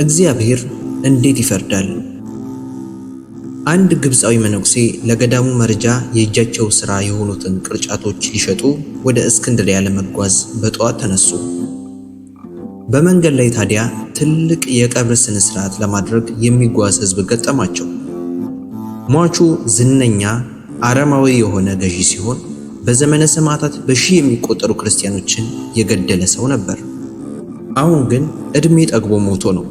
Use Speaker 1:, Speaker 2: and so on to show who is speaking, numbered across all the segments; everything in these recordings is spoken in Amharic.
Speaker 1: እግዚአብሔር እንዴት ይፈርዳል? አንድ ግብፃዊ መነኩሴ ለገዳሙ መረጃ የእጃቸው ሥራ የሆኑትን ቅርጫቶች ሊሸጡ ወደ እስክንድርያ ለመጓዝ በጠዋት ተነሱ። በመንገድ ላይ ታዲያ ትልቅ የቀብር ሥነ ሥርዓት ለማድረግ የሚጓዝ ሕዝብ ገጠማቸው። ሟቹ ዝነኛ አረማዊ የሆነ ገዢ ሲሆን በዘመነ ሰማዕታት በሺህ የሚቆጠሩ ክርስቲያኖችን የገደለ ሰው ነበር። አሁን ግን ዕድሜ ጠግቦ ሞቶ ነው።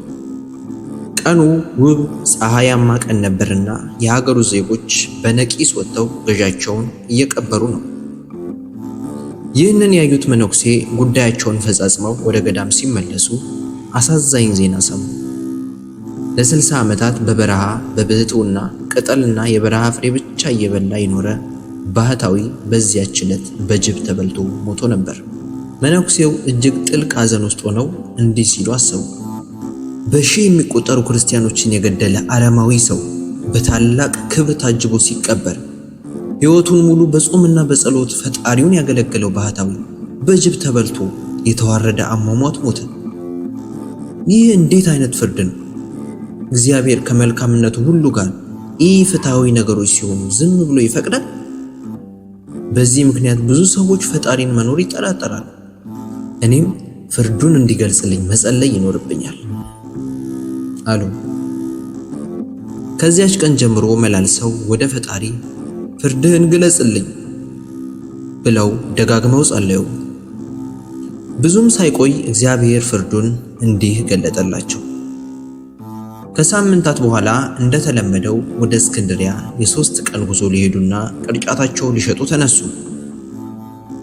Speaker 1: ቀኑ ውብ ፀሐያማ ቀን ነበርና የሀገሩ ዜጎች በነቂስ ወጥተው ገዣቸውን እየቀበሩ ነው። ይህንን ያዩት መነኩሴ ጉዳያቸውን ፈጻጽመው ወደ ገዳም ሲመለሱ አሳዛኝ ዜና ሰሙ። ለ60 ዓመታት በበረሃ በብሕትውና ቅጠልና የበረሃ ፍሬ ብቻ እየበላ የኖረ ባህታዊ በዚያች ዕለት በጅብ ተበልቶ ሞቶ ነበር። መነኩሴው እጅግ ጥልቅ ሐዘን ውስጥ ሆነው እንዲህ ሲሉ አሰቡ። በሺህ የሚቆጠሩ ክርስቲያኖችን የገደለ አረማዊ ሰው በታላቅ ክብር ታጅቦ ሲቀበር፣ ሕይወቱን ሙሉ በጾምና በጸሎት ፈጣሪውን ያገለገለው ባህታዊ በጅብ ተበልቶ የተዋረደ አሟሟት ሞተ። ይህ እንዴት አይነት ፍርድ ነው? እግዚአብሔር ከመልካምነቱ ሁሉ ጋር ኢፍትሐዊ ነገሮች ሲሆኑ ዝም ብሎ ይፈቅዳል? በዚህ ምክንያት ብዙ ሰዎች ፈጣሪን መኖር ይጠራጠራሉ። እኔም ፍርዱን እንዲገልጽልኝ መጸለይ ይኖርብኛል አሉ። ከዚያች ቀን ጀምሮ መላልሰው ወደ ፈጣሪ ፍርድህን ግለጽልኝ ብለው ደጋግመው ጸለዩ። ብዙም ሳይቆይ እግዚአብሔር ፍርዱን እንዲህ ገለጠላቸው። ከሳምንታት በኋላ እንደተለመደው ወደ እስክንድርያ የ3 ቀን ጉዞ ሊሄዱና ቅርጫታቸው ሊሸጡ ተነሱ።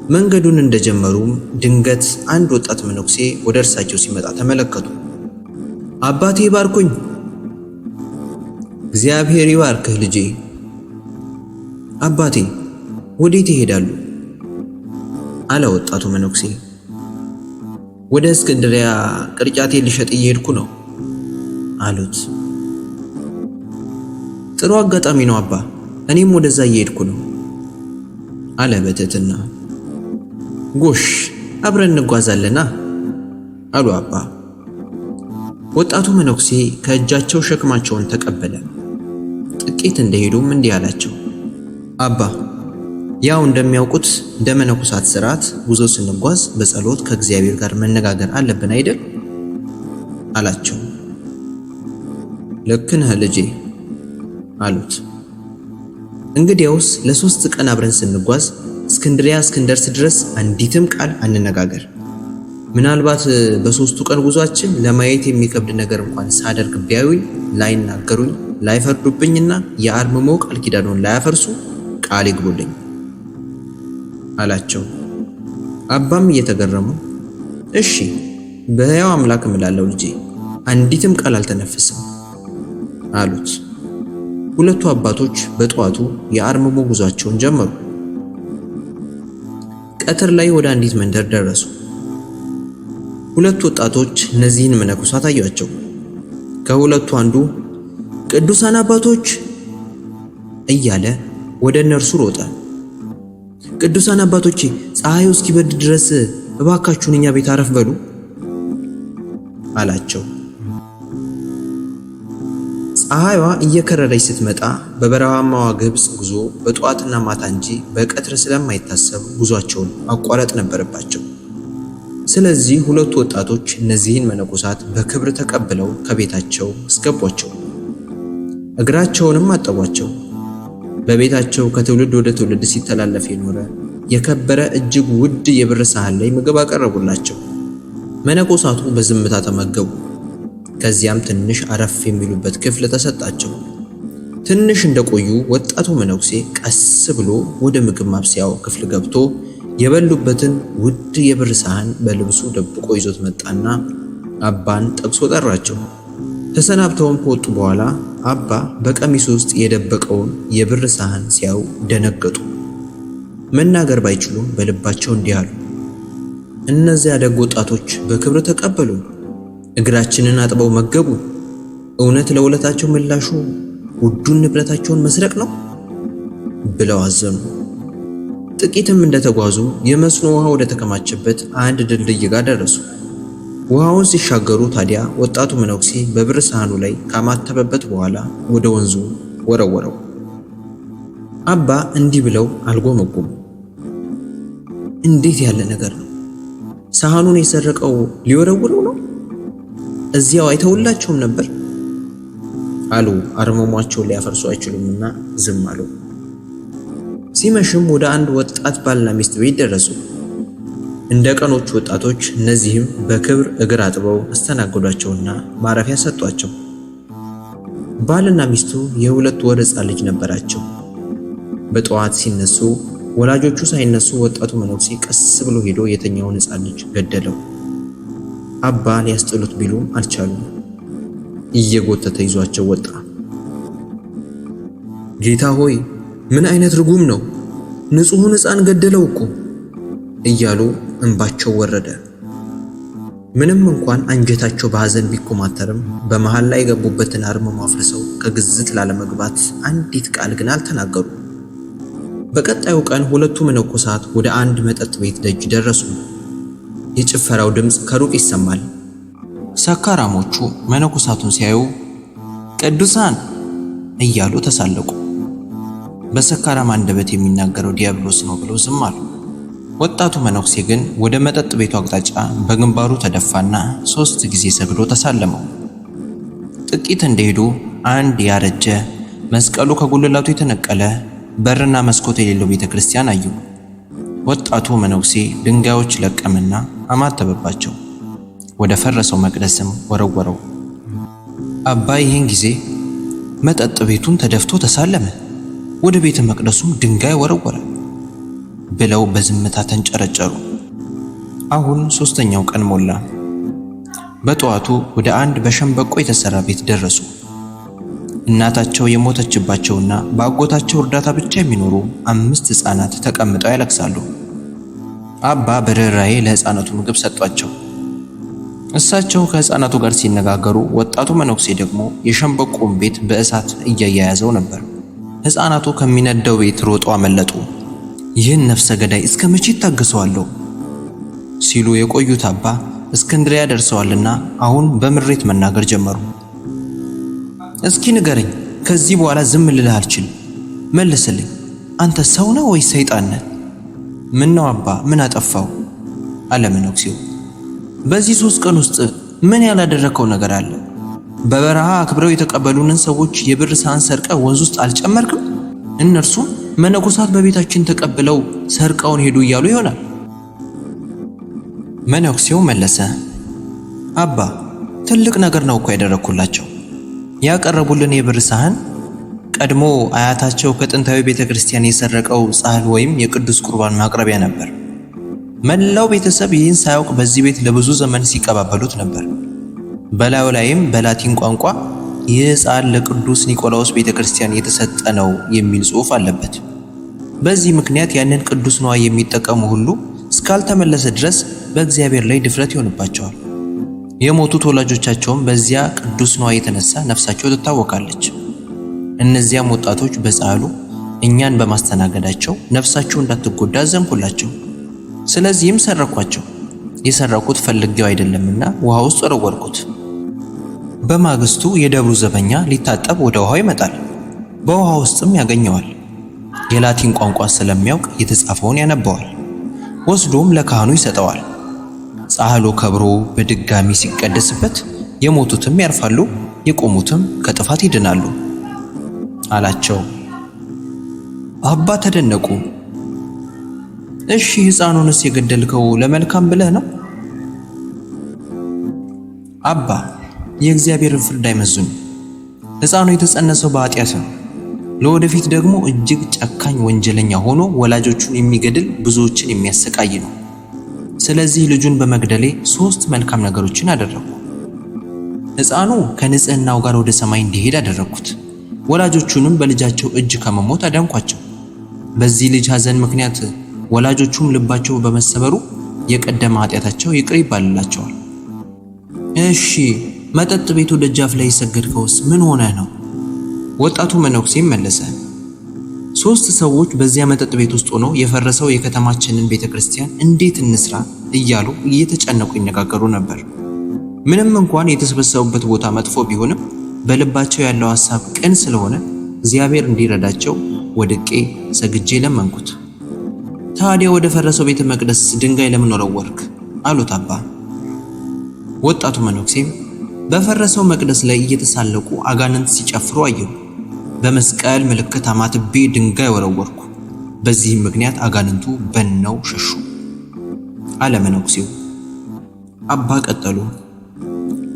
Speaker 1: መንገዱን እንደጀመሩም ድንገት አንድ ወጣት መነኩሴ ወደ እርሳቸው ሲመጣ ተመለከቱ። አባቴ ይባርኩኝ። እግዚአብሔር ይባርክህ ልጄ። አባቴ ወዴት ይሄዳሉ? አለ ወጣቱ መነኩሴ። ወደ እስክንድርያ ቅርጫቴ ልሸጥ እየሄድኩ ነው አሉት። ጥሩ አጋጣሚ ነው አባ፣ እኔም ወደዛ እየሄድኩ ነው አለ በትህትና። ጎሽ አብረን እንጓዛለና አሉ አባ። ወጣቱ መነኩሴ ከእጃቸው ሸክማቸውን ተቀበለ። ጥቂት እንደሄዱም እንዲህ አላቸው። አባ ያው እንደሚያውቁት እንደ መነኮሳት ሥርዓት ጉዞ ስንጓዝ በጸሎት ከእግዚአብሔር ጋር መነጋገር አለብን አይደል? አላቸው። ልክ ነህ ልጄ አሉት። እንግዲያውስ ለ3 ቀን አብረን ስንጓዝ እስክንድርያ እስክንደርስ ድረስ አንዲትም ቃል አንነጋገር። ምናልባት በ3 ቀን ጉዟችን ለማየት የሚከብድ ነገር እንኳን ሳደርግ ቢያዩኝ ላይናገሩኝ፣ ላይፈርዱብኝና የአርምሞ ቃል ኪዳኑን ላያፈርሱ ቃል ይግቡልኝ አላቸው። አባም እየተገረሙ እሺ በሕያው አምላክ እምላለሁ ልጄ አንዲትም ቃል አልተነፍስም አሉት። ሁለቱ አባቶች በጠዋቱ የአርምሞ ጉዟቸውን ጀመሩ። ቀትር ላይ ወደ አንዲት መንደር ደረሱ። ሁለቱ ወጣቶች እነዚህን መነኮሳት አዩአቸው። ከሁለቱ አንዱ ቅዱሳን አባቶች እያለ ወደ እነርሱ ሮጠ። ቅዱሳን አባቶቼ ፀሐዩ እስኪበርድ ድረስ እባካችሁን እኛ ቤት አረፍ በሉ አላቸው። ፀሐይዋ እየከረረች ስትመጣ በበረሃማዋ ግብፅ ጉዞ በጠዋትና ማታ እንጂ በቀትር ስለማይታሰብ ጉዟቸውን ማቋረጥ ነበረባቸው። ስለዚህ ሁለቱ ወጣቶች እነዚህን መነኮሳት በክብር ተቀብለው ከቤታቸው አስገቧቸው። እግራቸውንም አጠቧቸው። በቤታቸው ከትውልድ ወደ ትውልድ ሲተላለፍ የኖረ የከበረ እጅግ ውድ የብር ሳህን ላይ ምግብ አቀረቡላቸው። መነኮሳቱ በዝምታ ተመገቡ። ከዚያም ትንሽ አረፍ የሚሉበት ክፍል ተሰጣቸው። ትንሽ እንደቆዩ ወጣቱ መነኩሴ ቀስ ብሎ ወደ ምግብ ማብሰያው ክፍል ገብቶ የበሉበትን ውድ የብር ሳህን በልብሱ ደብቆ ይዞት መጣና አባን ጠቅሶ ጠራቸው። ተሰናብተውም ከወጡ በኋላ አባ በቀሚሱ ውስጥ የደበቀውን የብር ሳህን ሲያዩ ደነገጡ። መናገር ባይችሉም በልባቸው እንዲህ አሉ። እነዚያ ደግ ወጣቶች በክብር ተቀበሉ፣ እግራችንን አጥበው መገቡ። እውነት ለውለታቸው ምላሹ ውዱን ንብረታቸውን መስረቅ ነው ብለው አዘኑ። ጥቂትም እንደተጓዙ የመስኖ ውሃ ወደ ተከማቸበት አንድ ድልድይ ጋር ደረሱ። ውሃውን ሲሻገሩ ታዲያ ወጣቱ መነኩሴ በብር ሳህኑ ላይ ካማተበበት በኋላ ወደ ወንዙ ወረወረው። አባ እንዲህ ብለው አልጎመጎሙ። እንዴት ያለ ነገር ነው! ሳህኑን የሰረቀው ሊወረውረው ነው? እዚያው አይተውላቸውም ነበር አሉ። አርመሟቸውን ሊያፈርሱ አይችሉምና ዝም አሉ። ሲመሽም ወደ አንድ ወጣት ባልና ሚስት ቤት ደረሱ። እንደ ቀኖቹ ወጣቶች እነዚህም በክብር እግር አጥበው አስተናገዷቸውና ማረፊያ ሰጧቸው። ባልና ሚስቱ የሁለት ወር ሕፃን ልጅ ነበራቸው። በጠዋት ሲነሱ ወላጆቹ ሳይነሱ ወጣቱ መነኩሴ ቀስ ብሎ ሄዶ የተኛውን ሕፃን ልጅ ገደለው። አባ ሊያስጥሉት ቢሉም አልቻሉም። እየጎተተ ይዟቸው ወጣ። ጌታ ሆይ ምን አይነት ርጉም ነው! ንጹሑን ሕፃን ገደለው እኮ እያሉ እንባቸው ወረደ። ምንም እንኳን አንጀታቸው በሐዘን ቢኮማተርም በመሃል ላይ የገቡበትን አርመሞ አፍርሰው ከግዝት ላለመግባት አንዲት ቃል ግን አልተናገሩ። በቀጣዩ ቀን ሁለቱ መነኮሳት ወደ አንድ መጠጥ ቤት ደጅ ደረሱ። የጭፈራው ድምፅ ከሩቅ ይሰማል። ሰካራሞቹ መነኮሳቱን ሲያዩ ቅዱሳን እያሉ ተሳለቁ። በሰካራም አንደበት የሚናገረው ዲያብሎስ ነው ብለው ዝም አሉ። ወጣቱ መነኩሴ ግን ወደ መጠጥ ቤቱ አቅጣጫ በግንባሩ ተደፋና 3 ጊዜ ሰግዶ ተሳለመው። ጥቂት እንደሄዱ አንድ ያረጀ መስቀሉ ከጉልላቱ የተነቀለ በርና መስኮት የሌለው ቤተክርስቲያን አዩ። ወጣቱ መነኩሴ ድንጋዮች ለቀመና አማተበባቸው። ወደ ፈረሰው መቅደስም ወረወረው። አባ ይህን ጊዜ መጠጥ ቤቱን ተደፍቶ ተሳለመ፣ ወደ ቤተ መቅደሱም ድንጋይ ወረወረ ብለው በዝምታ ተንጨረጨሩ። አሁን 3ኛው ቀን ሞላ። በጠዋቱ ወደ አንድ በሸንበቆ የተሰራ ቤት ደረሱ። እናታቸው የሞተችባቸውና በአጎታቸው እርዳታ ብቻ የሚኖሩ 5 ሕፃናት ተቀምጠው ያለቅሳሉ። አባ በርህራሄ ለሕፃናቱ ምግብ ሰጧቸው። እሳቸው ከሕፃናቱ ጋር ሲነጋገሩ ወጣቱ መነኩሴ ደግሞ የሸንበቆውን ቤት በእሳት እያያያዘው ነበር። ሕፃናቱ ከሚነደው ቤት ሮጠው አመለጡ። ይህን ነፍሰ ገዳይ እስከ መቼ ታገሰዋለሁ ሲሉ የቆዩት አባ እስክንድሪያ ደርሰዋልና አሁን በምሬት መናገር ጀመሩ። እስኪ ንገረኝ፣ ከዚህ በኋላ ዝም ልልህ አልችልም። መልስልኝ፣ አንተ ሰው ነህ ወይስ ሰይጣን ነህ? ምን ነው አባ፣ ምን አጠፋው? አለ መነኩሴው። በዚህ 3 ቀን ውስጥ ምን ያላደረከው ነገር አለ? በበረሃ አክብረው የተቀበሉንን ሰዎች የብር ሳህን ሰርቀህ ወንዝ ውስጥ አልጨመርክም? እነርሱም መነኮሳት በቤታችን ተቀብለው ሰርቀውን ሄዱ እያሉ ይሆናል። መነኩሴው መለሰ፣ አባ ትልቅ ነገር ነው እኮ ያደረኩላቸው። ያቀረቡልን የብር ሳህን ቀድሞ አያታቸው ከጥንታዊ ቤተክርስቲያን የሰረቀው ጻሕል ወይም የቅዱስ ቁርባን ማቅረቢያ ነበር። መላው ቤተሰብ ይህን ሳያውቅ በዚህ ቤት ለብዙ ዘመን ሲቀባበሉት ነበር። በላዩ ላይም በላቲን ቋንቋ ይህ ጻሕል ለቅዱስ ኒቆላዎስ ቤተክርስቲያን የተሰጠ ነው የሚል ጽሑፍ አለበት። በዚህ ምክንያት ያንን ቅዱስ ንዋይ የሚጠቀሙ ሁሉ እስካልተመለሰ ድረስ በእግዚአብሔር ላይ ድፍረት ይሆንባቸዋል። የሞቱት ወላጆቻቸውም በዚያ ቅዱስ ንዋይ የተነሳ ነፍሳቸው ትታወካለች። እነዚያም ወጣቶች በጻሕሉ እኛን በማስተናገዳቸው ነፍሳቸው እንዳትጎዳ አዘንኩላቸው። ስለዚህም ሰረኳቸው። የሰረኩት ፈልጌው አይደለምና ውሃ ውስጥ ወረወርኩት። በማግስቱ የደብሩ ዘበኛ ሊታጠብ ወደ ውሃው ይመጣል። በውሃ ውስጥም ያገኘዋል። የላቲን ቋንቋ ስለሚያውቅ የተጻፈውን ያነበዋል። ወስዶም ለካህኑ ይሰጠዋል። ጻሕሉ ከብሮ በድጋሚ ሲቀደስበት የሞቱትም ያርፋሉ፣ የቆሙትም ከጥፋት ይድናሉ አላቸው። አባ ተደነቁ። እሺ ሕፃኑንስ የገደልከው ለመልካም ብለህ ነው? አባ የእግዚአብሔርን ፍርድ አይመዝኑ። ሕፃኑ የተጸነሰው በኃጢአት ነው። ለወደፊት ደግሞ እጅግ ጨካኝ ወንጀለኛ ሆኖ ወላጆቹን የሚገድል ብዙዎችን የሚያሰቃይ ነው። ስለዚህ ልጁን በመግደሌ 3 መልካም ነገሮችን አደረኩ። ሕፃኑ ከንጽህናው ጋር ወደ ሰማይ እንዲሄድ አደረኩት። ወላጆቹንም በልጃቸው እጅ ከመሞት አዳንኳቸው። በዚህ ልጅ ሐዘን ምክንያት ወላጆቹም ልባቸው በመሰበሩ የቀደመ ኃጢአታቸው ይቅር ይባልላቸዋል። እሺ መጠጥ ቤቱ ደጃፍ ላይ የሰገድከውስ ምን ሆነህ ነው? ወጣቱ መነኩሴም መለሰ፣ 3 ሰዎች በዚያ መጠጥ ቤት ውስጥ ሆነው የፈረሰው የከተማችንን ቤተክርስቲያን እንዴት እንስራ እያሉ እየተጨነቁ ይነጋገሩ ነበር። ምንም እንኳን የተሰበሰቡበት ቦታ መጥፎ ቢሆንም በልባቸው ያለው ሐሳብ ቅን ስለሆነ እግዚአብሔር እንዲረዳቸው ወድቄ ሰግጄ ለመንኩት። ታዲያ ወደ ፈረሰው ቤተ መቅደስ ድንጋይ ለምን ወረወርክ? አሉት አባ። ወጣቱ መነኩሴም በፈረሰው መቅደስ ላይ እየተሳለቁ አጋንንት ሲጨፍሩ አየሁ። በመስቀል ምልክት አማትቤ ድንጋይ ወረወርኩ። በዚህም ምክንያት አጋንንቱ በነው ሸሹ አለ መነኩሴው። አባ ቀጠሉ፣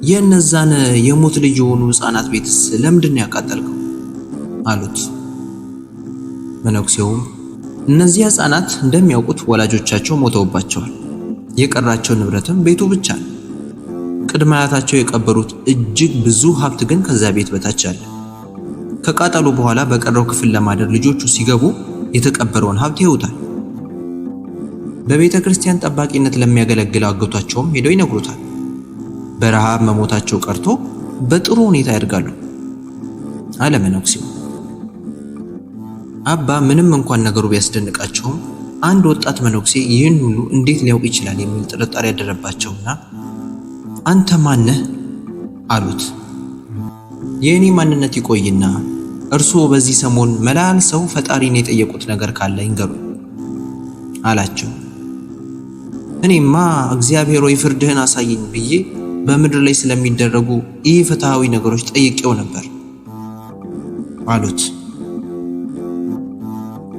Speaker 1: የእነዛን የሞት ልጅ የሆኑ ሕፃናት ቤትስ ለምንድን ያቃጠልከው? አሉት። መነኩሴውም እነዚህ ሕፃናት እንደሚያውቁት ወላጆቻቸው ሞተውባቸዋል። የቀራቸው ንብረትም ቤቱ ብቻ ነው። ቅድመ አያታቸው የቀበሩት እጅግ ብዙ ሀብት ግን ከዛ ቤት በታች አለ። ከቃጠሉ በኋላ በቀረው ክፍል ለማደር ልጆቹ ሲገቡ የተቀበረውን ሀብት ይውታል። በቤተ ክርስቲያን ጠባቂነት ለሚያገለግል አጎቷቸውም ሄደው ይነግሩታል። በረሃብ መሞታቸው ቀርቶ በጥሩ ሁኔታ ያድጋሉ አለ መነኩሴው። አባ ምንም እንኳን ነገሩ ቢያስደንቃቸውም አንድ ወጣት መነኩሴ ይህን ሁሉ እንዴት ሊያውቅ ይችላል የሚል ጥርጣሬ ያደረባቸውና አንተ ማነህ? አሉት። የእኔ ማንነት ይቆይና እርስዎ በዚህ ሰሞን መላልሰው ፈጣሪን የጠየቁት ነገር ካለ ይንገሩ አላቸው። እኔማ እግዚአብሔር ሆይ ፍርድህን አሳየኝ ብዬ በምድር ላይ ስለሚደረጉ ኢፍትሃዊ ነገሮች ጠይቄው ነበር አሉት።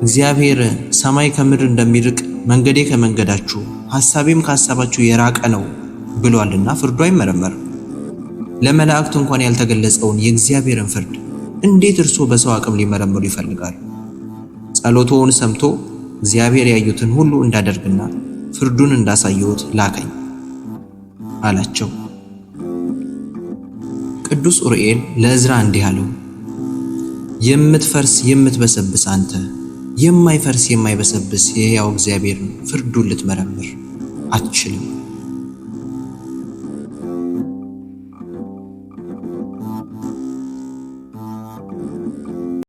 Speaker 1: እግዚአብሔር ሰማይ ከምድር እንደሚርቅ መንገዴ ከመንገዳችሁ ሐሳቤም ከሐሳባችሁ የራቀ ነው ብሏልና ፍርዱ አይመረመርም። ለመላእክት እንኳን ያልተገለጸውን የእግዚአብሔርን ፍርድ እንዴት እርስዎ በሰው አቅም ሊመረምሩ ይፈልጋሉ? ጸሎቶውን ሰምቶ እግዚአብሔር ያዩትን ሁሉ እንዳደርግና ፍርዱን እንዳሳየሁት ላከኝ አላቸው። ቅዱስ ኡርኤል ለዕዝራ እንዲህ አለው፣ የምትፈርስ የምትበሰብስ አንተ የማይፈርስ የማይበሰብስ የሕያው እግዚአብሔርን ፍርዱን ልትመረምር አትችልም።